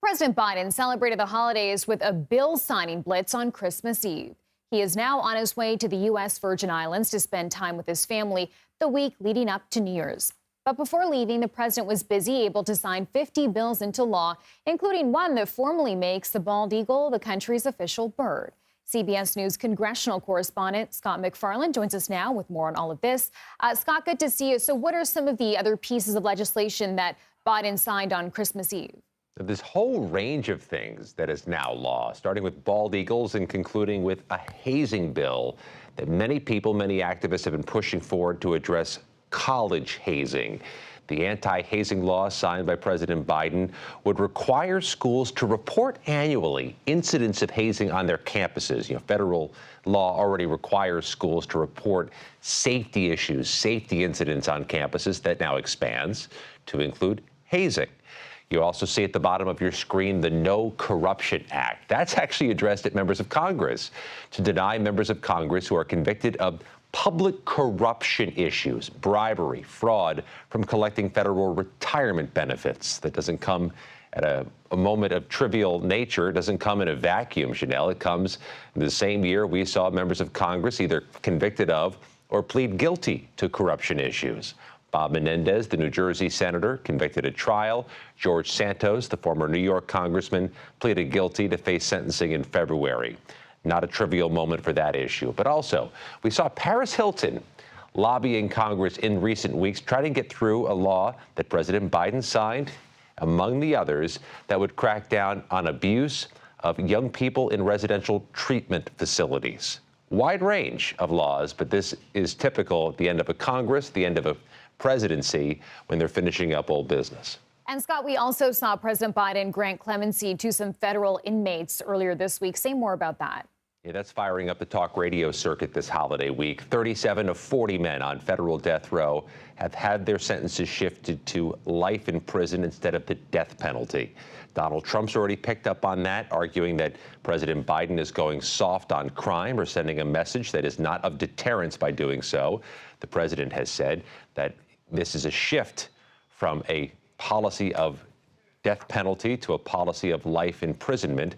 President Biden celebrated the holidays with a bill signing blitz on Christmas Eve. He is now on his way to the U.S. Virgin Islands to spend time with his family the week leading up to New Year's. But before leaving, the president was busy able to sign 50 bills into law, including one that formally makes the bald eagle the country's official bird. CBS News congressional correspondent Scott MacFarlane joins us now with more on all of this. Scott, good to see you. So what are some of the other pieces of legislation that Biden signed on Christmas Eve? This whole range of things that is now law, starting with bald eagles and concluding with a hazing bill that many people, many activists have been pushing forward to address college hazing. The anti-hazing law signed by President Biden would require schools to report annually incidents of hazing on their campuses. Federal law already requires schools to report safety issues, safety incidents on campuses. That now expands to include hazing. You also see at the bottom of your screen the No Corruption Act. That's actually addressed at members of Congress to deny members of Congress who are convicted of public corruption issues, bribery, fraud, from collecting federal retirement benefits. That doesn't come at a moment of trivial nature. It doesn't come in a vacuum, Chanel. It comes in the same year we saw members of Congress either convicted of or plead guilty to corruption issues. Bob Menendez, the New Jersey senator, convicted at trial. George Santos, the former New York congressman, pleaded guilty to face sentencing in February. Not a trivial moment for that issue. But also, we saw Paris Hilton lobbying Congress in recent weeks, trying to get through a law that President Biden signed, among the others, that would crack down on abuse of young people in residential treatment facilities. Wide range of laws, but this is typical at the end of a Congress, the end of a presidency, when they're finishing up old business. And Scott, we also saw President Biden grant clemency to some federal inmates earlier this week. Say more about that. Yeah, that's firing up the talk radio circuit this holiday week. 37 of 40 men on federal death row have had their sentences shifted to life in prison instead of the death penalty. Donald Trump's already picked up on that, arguing that President Biden is going soft on crime or sending a message that is not of deterrence by doing so. The president has said that this is a shift from a policy of death penalty to a policy of life imprisonment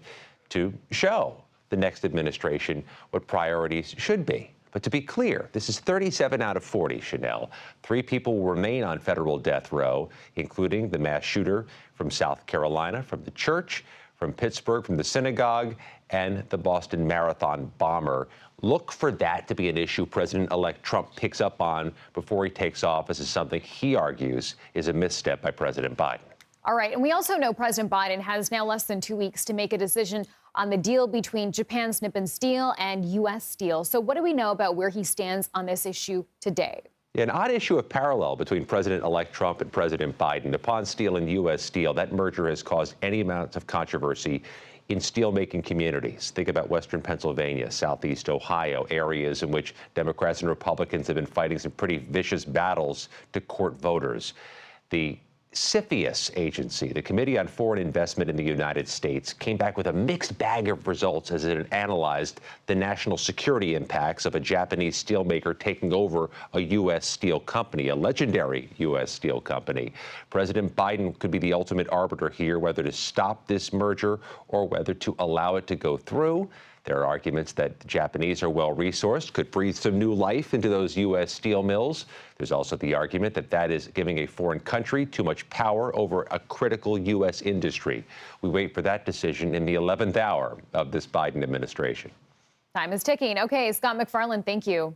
to show the next administration what priorities should be. But to be clear, this is 37 out of 40, Chanel. 3 people will remain on federal death row, including the mass shooter from South Carolina, from the church, from Pittsburgh, from the synagogue, and the Boston Marathon bomber. Look for that to be an issue President-elect Trump picks up on before he takes office as something he argues is a misstep by President Biden. All right. And we also know President Biden has now less than 2 weeks to make a decision on the deal between Japan's Nippon Steel and U.S. Steel. So what do we know about where he stands on this issue today? An odd issue of parallel between President-elect Trump and President Biden. Nippon Steel and U.S. Steel, that merger has caused any amount of controversy in steelmaking communities. Think about Western Pennsylvania, Southeast Ohio, areas in which Democrats and Republicans have been fighting some pretty vicious battles to court voters. The CFIUS agency, the Committee on Foreign Investment in the United States, came back with a mixed bag of results as it analyzed the national security impacts of a Japanese steelmaker taking over a U.S. steel company, a legendary U.S. steel company. President Biden could be the ultimate arbiter here, whether to stop this merger or whether to allow it to go through. There are arguments that the Japanese are well-resourced, could breathe some new life into those U.S. steel mills. There's also the argument that that is giving a foreign country too much power over a critical U.S. industry. We wait for that decision in the 11th hour of this Biden administration. Time is ticking. Okay, Scott MacFarlane, thank you.